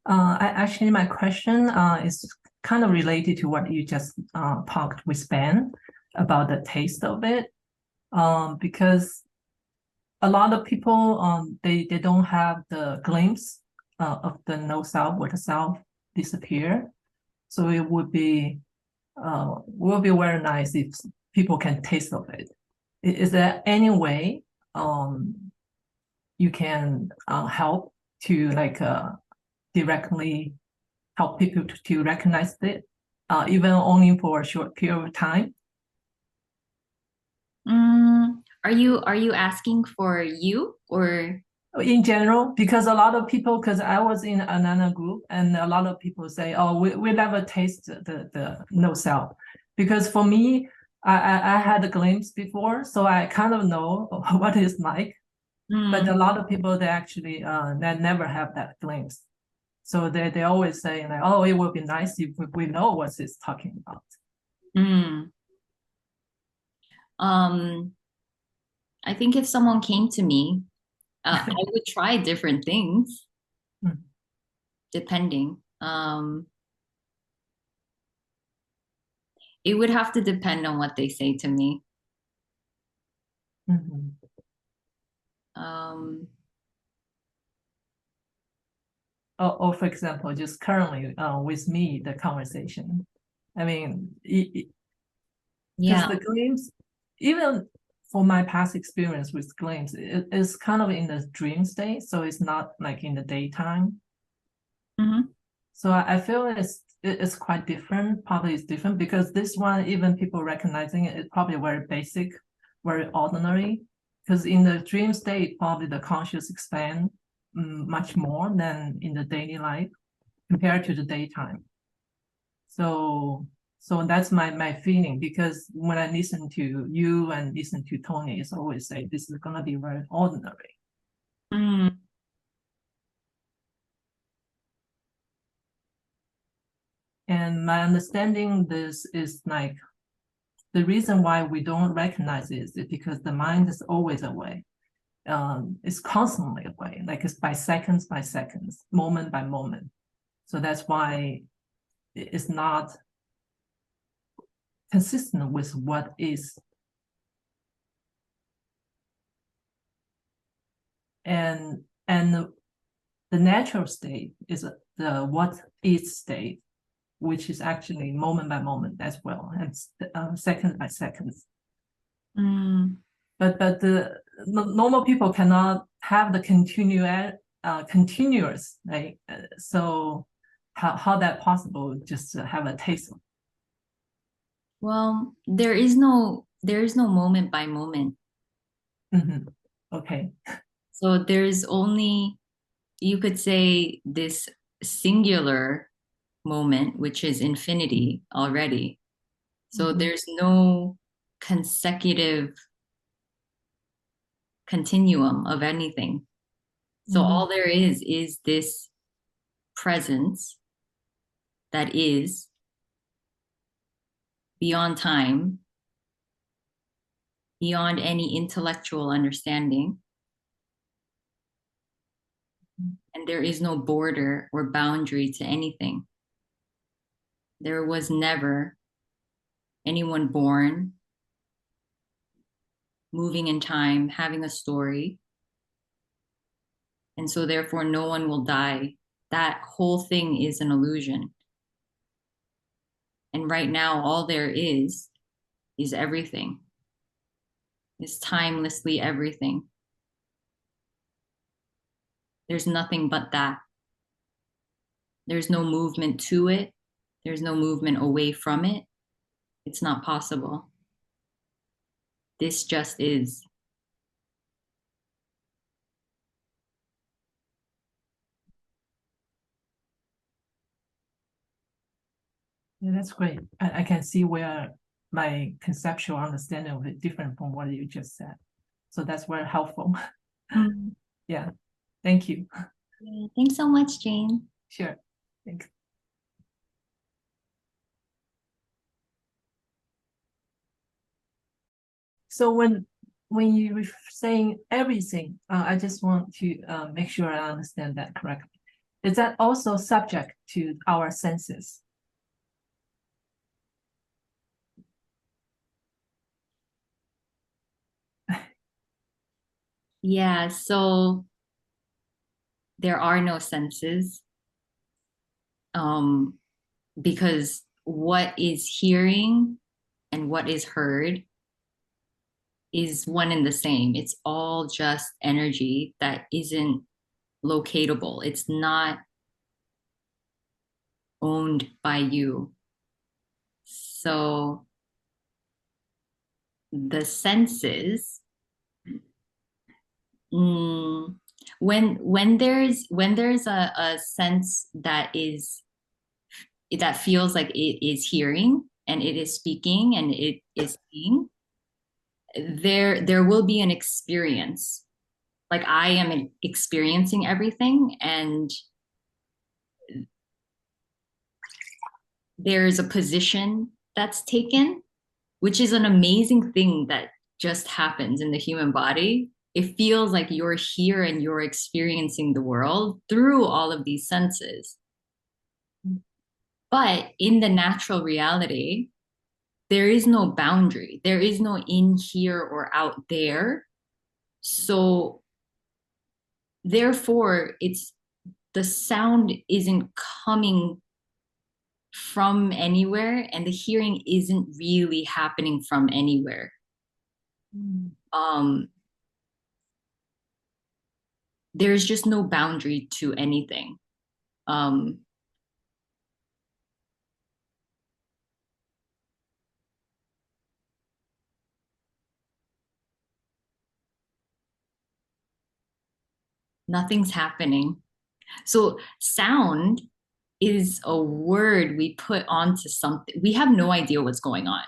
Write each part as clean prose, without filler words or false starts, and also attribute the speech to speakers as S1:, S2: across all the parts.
S1: Actually, my question is kind of related to what you just talked with Ben about the taste of it. Because a lot of people they don't have the glimpse of the no self or the self disappear. So it would be very nice if people can taste of it. Is there any way you can help to like directly help people to recognize it, even only for a short period of time?
S2: Are you asking for you or
S1: In general, because a lot of people, because I was in another group, and a lot of people say, "Oh, we never taste the no self," because for me, I had a glimpse before, so I kind of know what it's like. But a
S2: mm,
S1: lot of people they actually they never have that glimpse, so they always say like, "Oh, it would be nice if we know what it's talking about."
S2: mm, um I think if someone came to me, I would try different things depending. It would have to depend on what they say to me.
S1: Mhm.
S2: Um
S1: Or for example, just currently with me, the conversation. I mean, because
S2: yeah.
S1: the glimpse, even for my past experience with glimpse, it is kind of in the dream state, so it's not like in the daytime.
S2: Mhm.
S1: So I feel it's quite different. Probably it's different because this one, even people recognizing it, it's probably very basic, very ordinary. Because in the dream state, probably the conscious expand much more than in the daily life compared to the daytime. So so that's my feeling because when I listen to you and listen to Tony, it's always say this is gonna be very ordinary.
S2: Mm.
S1: And my understanding this is like the reason why we don't recognize it is because the mind is always away. It's constantly away, like it's by seconds, moment by moment. So that's why it's not consistent with what is. And the natural state is the what is state, which is actually moment by moment as well, and second by seconds.
S2: Mm.
S1: But the normal people cannot have the continuous, right? So how that possible? Just to have a taste.
S2: Well, there is no moment by moment.
S1: Mhm. Okay.
S2: So there's only, you could say, this singular moment, which is infinity already. So
S1: Mhm.
S2: there's no consecutive continuum of anything. So
S1: Mhm.
S2: all there is this presence that is beyond time, beyond any intellectual understanding. And there is no border or boundary to anything. There was never anyone born, moving in time, having a story. And so therefore no one will die. That whole thing is an illusion. And right now all there is everything. Is timelessly everything. There's nothing but that. There's no movement to it. There's no movement away from it. It's not possible. This just is.
S1: Yeah, that's great. I can see where my conceptual understanding of it different from what you just said. So that's very helpful.
S2: Mm.
S1: Yeah. Thank you.
S2: Yeah, thanks so much, Jane.
S1: Sure. Thanks. So when you were saying everything, I just want to make sure I understand that correctly. is that also subject to our senses?
S2: Yeah, so there are no senses, because what is hearing and what is heard is one and the same. It's all just energy that isn't locatable. It's not owned by you. So the senses, mm, when there's a sense that feels like it is hearing and it is speaking and it is seeing, there will be an experience. Like I am experiencing everything, and there's a position that's taken, which is an amazing thing that just happens in the human body. It feels like you're here and you're experiencing the world through all of these senses. But in the natural reality, there is no boundary. There is no in here or out there. So therefore, it's the sound isn't coming from anywhere, and the hearing isn't really happening from anywhere. Um, there's just no boundary to anything. Um, Nothing's happening. So sound is a word we put onto something. We have no idea what's going on.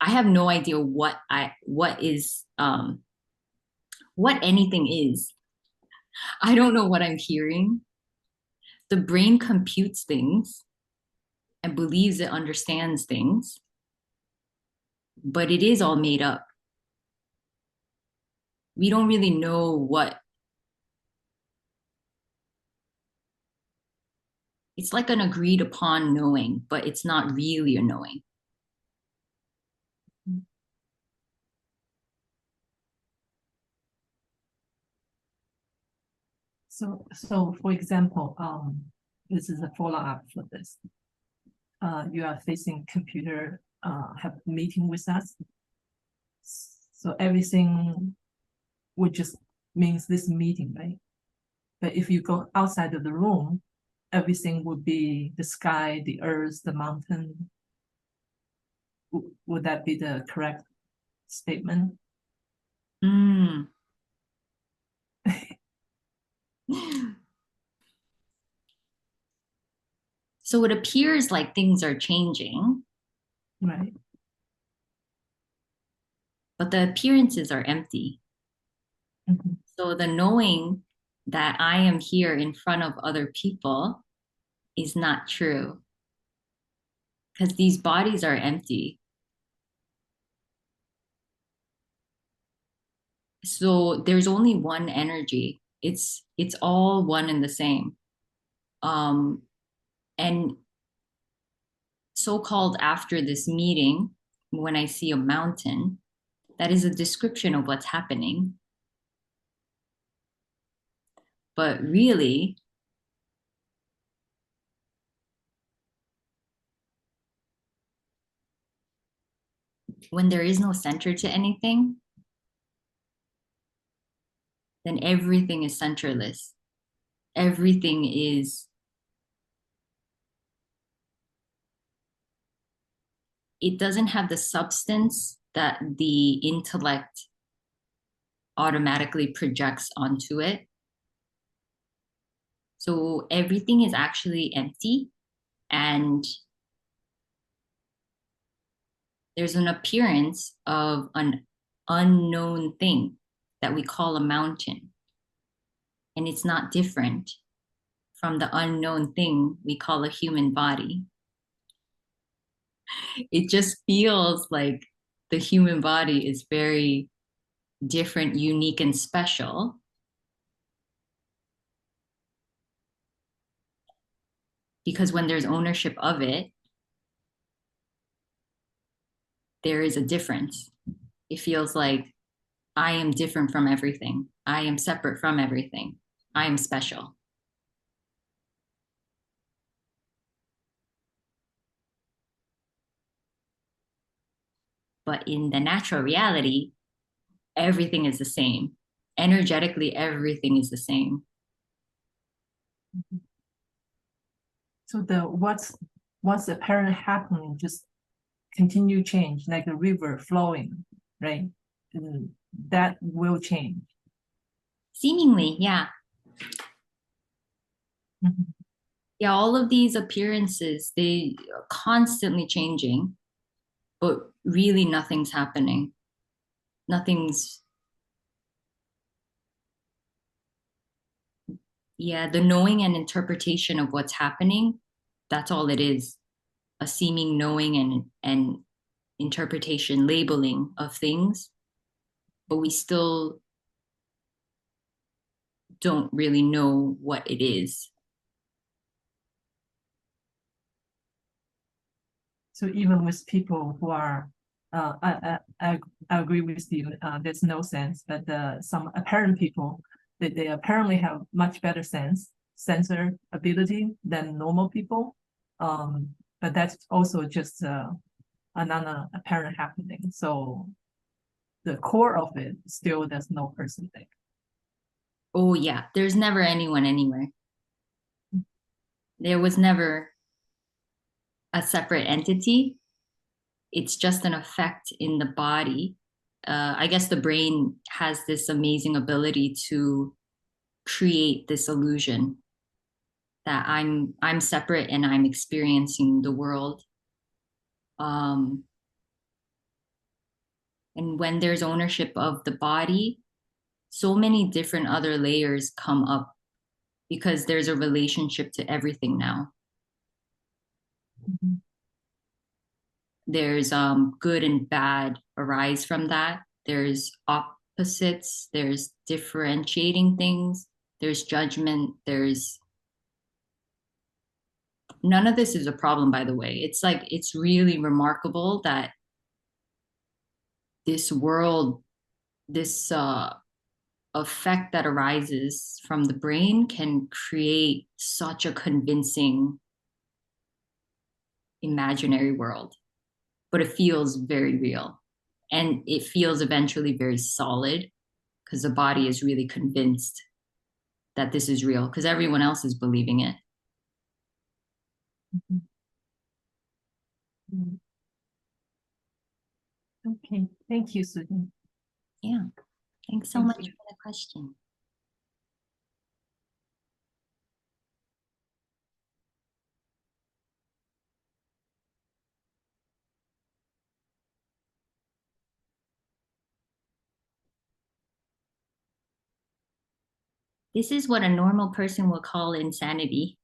S2: I have no idea what anything is. I don't know what I'm hearing. The brain computes things and believes it understands things, but it is all made up. We don't really know what. It's like an agreed upon knowing, but it's not really a knowing.
S1: So for example, this is a follow-up for this. You are facing computer, have a meeting with us. So everything would just means this meeting, right? But if you go outside of the room, everything would be the sky, the earth, the mountain. Would that be the correct statement?
S2: Mm. So it appears like things are changing,
S1: Right.
S2: but the appearances are empty.
S1: Mm-hmm.
S2: So the knowing that I am here in front of other people is not true, because these bodies are empty. So there's only one energy. It's all one and the same. Um, and so-called after this meeting, when I see a mountain, that is a description of what's happening. But really, when there is no center to anything, then everything is centerless. Everything is, it doesn't have the substance that the intellect automatically projects onto it. So everything is actually empty, and there's an appearance of an unknown thing that we call a mountain. And it's not different from the unknown thing we call a human body. It just feels like the human body is very different, unique, and special. Because when there's ownership of it, there is a difference. It feels like I am different from everything. I am separate from everything. I am special. But in the natural reality, everything is the same. Energetically, everything is the same.
S1: So the what's apparent happening just continue change, like a river flowing, right? That will change.
S2: Seemingly, yeah.
S1: Mhm.
S2: Yeah, all of these appearances, they are constantly changing, but really nothing's happening. Nothing's, yeah, the knowing and interpretation of what's happening, that's all it is. A seeming knowing and interpretation, labeling of things, but we still don't really know what it is.
S1: So even with people who are, I agree with you. There's no sense, but some apparent people, they apparently have much better sensor ability than normal people. But that's also just another apparent happening. So the core of it still there's no person thing.
S2: Oh, yeah, there's never anyone anywhere. There was never a separate entity. It's just an effect in the body. I guess the brain has this amazing ability to create this illusion that I'm separate and I'm experiencing the world. Um, and when there's ownership of the body, so many different other layers come up because there's a relationship to everything now.
S1: Mhm.
S2: There's good and bad arise from that. There's opposites, there's differentiating things, there's judgment, there's none of this is a problem, by the way. It's like it's really remarkable that this world, this effect that arises from the brain can create such a convincing imaginary world, but it feels very real. And it feels eventually very solid because the body is really convinced that this is real because everyone else is believing it.
S1: Mhm. Mhm. Okay, thank you, Susan.
S2: Yeah. Thanks so
S1: Thank
S2: much
S1: you.
S2: for the question. This is what a normal person will call insanity.